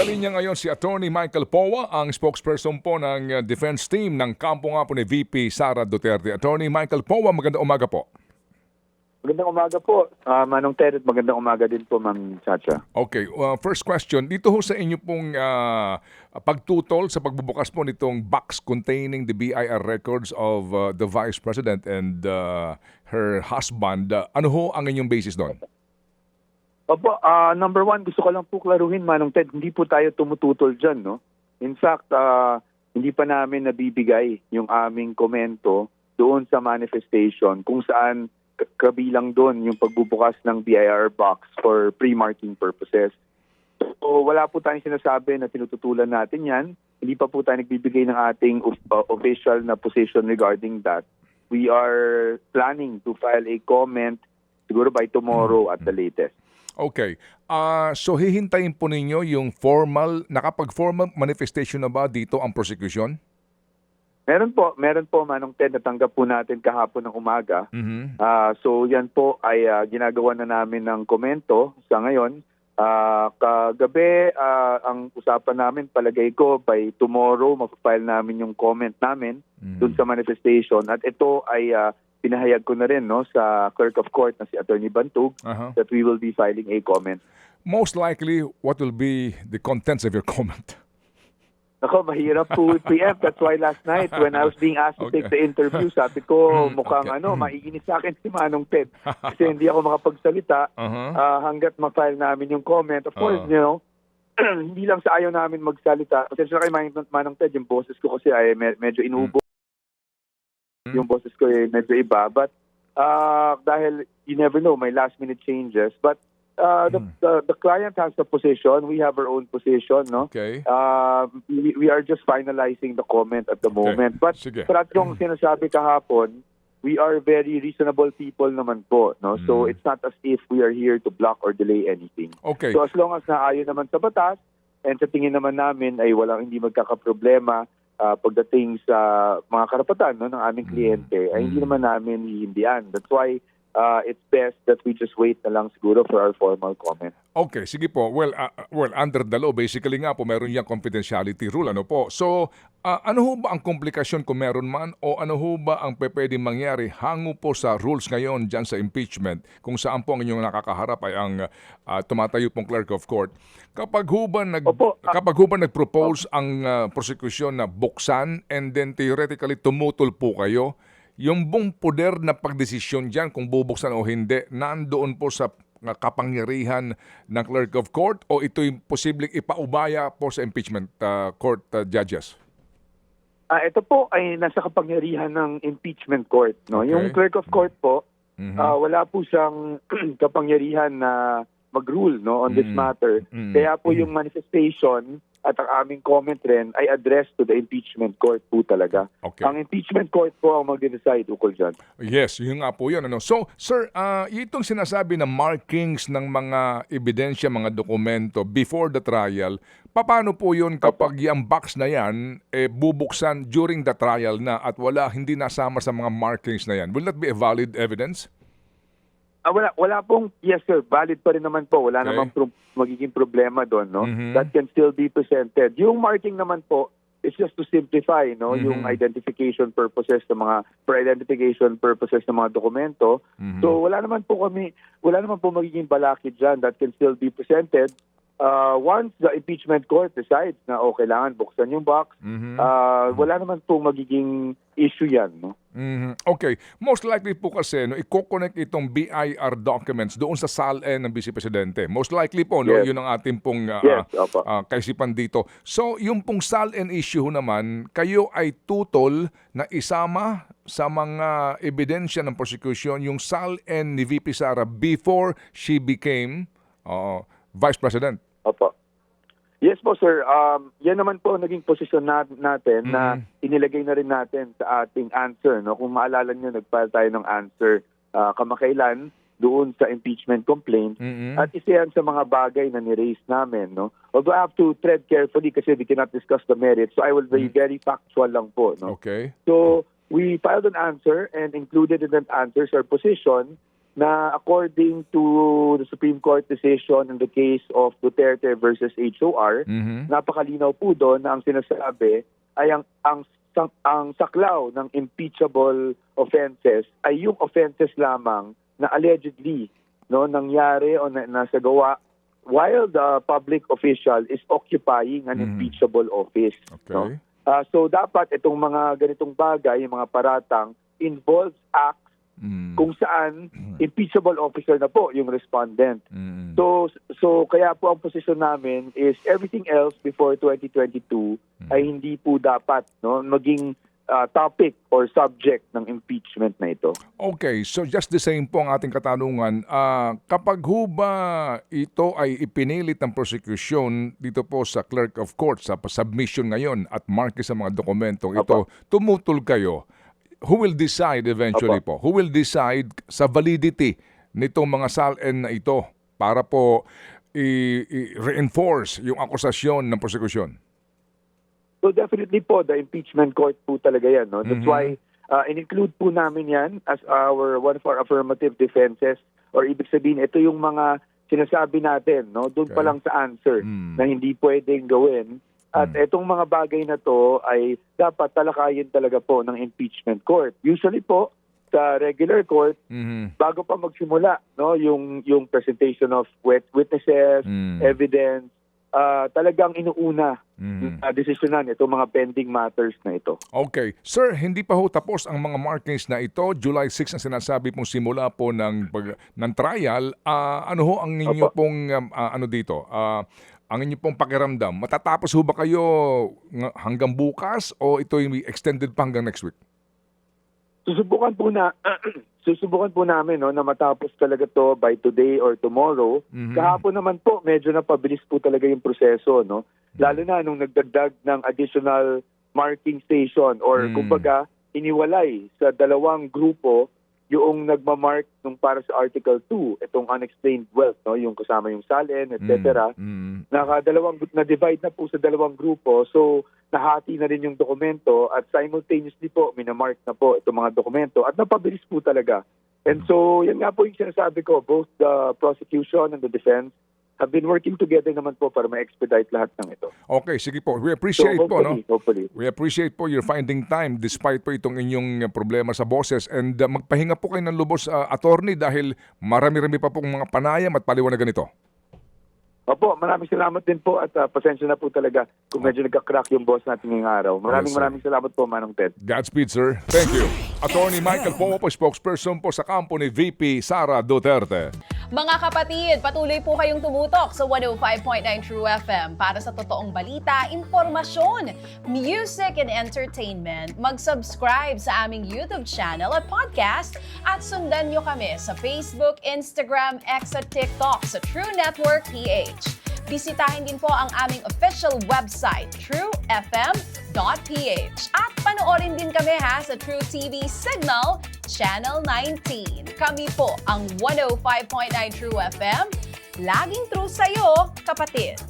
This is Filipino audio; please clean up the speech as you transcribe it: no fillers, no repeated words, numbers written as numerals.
Nasa linya ngayon si Attorney Michael Powa, ang spokesperson po ng defense team ng kampo nga po ni VP Sara Duterte. Attorney Michael Powa, magandang umaga po. Magandang umaga po, Manong Ted, at magandang umaga din po, Ma'am Chacha. Okay, first question. Dito ho sa inyo pong pagtutol sa pagbubukas po nitong box containing the BIR records of the Vice President and her husband, ano ho ang inyong basis doon? Opo, number one, gusto ko lang po klaruhin, Manong Ted, hindi po tayo tumututol dyan, no? In fact, hindi pa namin nabibigay yung aming komento doon sa manifestation kung saan kabilang doon yung pagbubukas ng BIR box for pre-marking purposes. So wala po tayong sinasabi na tinututulan natin yan. Hindi pa po tayo nagbibigay ng ating official na position regarding that. We are planning to file a comment siguro by tomorrow at the latest. Okay. So hihintayin po ninyo yung nakapag-formal manifestation na ba dito ang prosecution? Meron po, Manong Ted, natanggap po natin kahapon ng umaga. Mhm. So yan po ay ginagawa na namin ng komento sa ngayon. Kagabi, ang usapan namin, palagay ko, by tomorrow, mag-file namin yung comment namin dun sa manifestation. At ito ay pinahayag ko na rin sa clerk of court na si Attorney Bantug that we will be filing a comment. Most likely, what will be the contents of your comment? Ako, mahirap po preempt. That's why last night when I was being asked to take the interview, sabi ko mukhang maiinis sa akin si Manong Ted kasi hindi ako makapagsalita hanggat ma-file namin yung comment. Of course, hindi lang sa ayaw namin magsalita. Kasi kay Manong Ted, yung boses ko kasi ay medyo inuubo. Yung boses ko ay medyo iba. But dahil you never know, may last minute changes. But the client has a position. We have our own position, no? Okay. We are just finalizing the comment at the moment. But Sige. para yung sinasabi kahapon, we are very reasonable people naman po, no? So it's not as if we are here to block or delay anything. Okay. So as long as naayon naman sa batas and sa tingin naman namin ay hindi magkakaproblema pagdating sa mga karapatan ng aming kliyente, ay hindi naman namin hihindihan. That's why it's best that we just wait na lang siguro for our formal comment. Okay, sige po. Well, under the law, basically nga po, meron yung confidentiality rule. Ano po? So, ano ho ba ang komplikasyon kung meron man o ano ho ba ang pwedeng mangyari hango po sa rules ngayon dyan sa impeachment kung saan po ang inyong nakakaharap ay ang tumatayo pong clerk of court. Kapag ho ba nag-propose ang prosecution na buksan and then theoretically tumutol po kayo, yung buong poder na pagdesisyon dyan kung bubuksan o hindi, nandoon po sa kapangyarihan ng clerk of court o ito'y posibleng ipaubaya po sa impeachment court judges? Ito po ay nasa kapangyarihan ng impeachment court, no? Okay. Yung clerk of court po, wala po siyang kapangyarihan na mag-rule on this matter. Kaya po yung manifestation at ang aming comment rin ay addressed to the impeachment court po talaga. Okay. Ang impeachment court po ang mag-decide ukol dyan. Yes, yun nga po yun. So, sir, itong sinasabi na markings ng mga ebidensya, mga dokumento before the trial, paano po yun kapag yung box na yan bubuksan during the trial na at hindi nasama sa mga markings na yan? Will that be a valid evidence? Wala pong, yes sir, valid pa rin naman po. Wala namang magiging problema doon, no? That can still be presented. Yung marking naman po, it's just to simplify, no? Yung identification purposes ng mga, for identification purposes ng mga dokumento. So wala naman po magiging balakid dyan that can still be presented. Once the impeachment court decides na kailangan buksan yung box, wala naman po magiging issue yan, no? Okay. Most likely po kasi i-connect itong BIR documents doon sa SALN ng Vice Presidente. Most likely po, no? Yes. Yun ang ating pong Opo. kaisipan dito. So, yung pong SALN issue naman, kayo ay tutol na isama sa mga ebidensya ng prosecution yung SALN ni VP Sara before she became Vice President. Opo. Yes po sir, yan naman po naging posisyon natin na inilagay na rin natin sa ating answer. No? Kung maalala nyo, nag-file tayo ng answer kamakailan doon sa impeachment complaint. At isa yan sa mga bagay na ni-raise namin. No? Although I have to tread carefully kasi we cannot discuss the merits, so I will be very factual lang po. No? Okay. So we filed an answer and included in that answer our position na according to the Supreme Court decision in the case of Duterte versus HOR, napakalinaw po doon na ang sinasabi ay ang saklaw ng impeachable offenses ay yung offenses lamang na allegedly nangyari o nasagawa while the public official is occupying an impeachable office. Okay. So dapat itong mga ganitong bagay, yung mga paratang, involves acts kung saan impeachable officer na po yung respondent. So kaya po ang posisyon namin is everything else before 2022 ay hindi po dapat maging topic or subject ng impeachment na ito. Okay, so just the same po ang ating katanungan. Kapag ho ba ito ay ipinilit ng prosecution dito po sa clerk of court sa submission ngayon at marke sa mga dokumentong ito, tumutol kayo, who will decide eventually po? Who will decide sa validity nitong mga SALN na ito para po i-reinforce yung akusasyon ng prosecution? So definitely po, the impeachment court po talaga yan. No? That's why in-include po namin yan as one of our affirmative defenses, or ibig sabihin, ito yung mga sinasabi natin, doon pa lang sa answer na hindi pwedeng gawin. At itong mga bagay na to ay dapat talakayin talaga po ng impeachment court. Usually po, sa regular court, bago pa magsimula yung presentation of witnesses, evidence, talagang inuuna desisyonan itong mga pending matters na ito. Okay. Sir, hindi pa ho tapos ang mga markings na ito. July 6 ang sinasabi pong simula po ng trial. Ano ho ang inyo pong ang inyo pong pakiramdam? Matatapos ho ba kayo hanggang bukas o ito yung extended pa hanggang next week? Susubukan po namin na matapos talaga to by today or tomorrow. Kahapon naman po, medyo napabilis po talaga yung proseso. Lalo na nung nagdagdag ng additional marking station or kumbaga, iniwalay sa dalawang grupo yung nagmamark nung para sa Article 2, itong unexplained wealth, yung kasama yung SALN, etc. Na-divide na po sa dalawang grupo. So, nahati na rin yung dokumento at simultaneously po, minamark na po itong mga dokumento at napabilis po talaga. And so, yan nga po yung sinasabi ko, both the prosecution and the defense have been working together naman po para ma-expedite lahat ng ito. Okay, sige po. We appreciate So, hopefully. We appreciate po your finding time despite po itong inyong problema sa boses and magpahinga po kayo ng lubos, attorney, dahil marami-rami pa pong mga panayam at paliwanagan ito. Opo, maraming salamat din po at pasensya na po talaga kung medyo nagka-crack yung boss natin ngayong araw. Maraming salamat po, Manong Ted. Godspeed, sir. Thank you. Attorney Michael Popo, spokesperson po sa kampo ni VP Sara Duterte. Mga kapatid, patuloy po kayong tumutok sa 105.9 True FM para sa totoong balita, impormasyon, music and entertainment. Mag-subscribe sa aming YouTube channel at podcast at sundan nyo kami sa Facebook, Instagram, X at TikTok sa True Network PH. Bisitahin din po ang aming official website, truefm.ph. At panoorin din kami sa True TV Signal, Channel 19. Kami po ang 105.9 True FM. Laging true sa'yo, kapatid.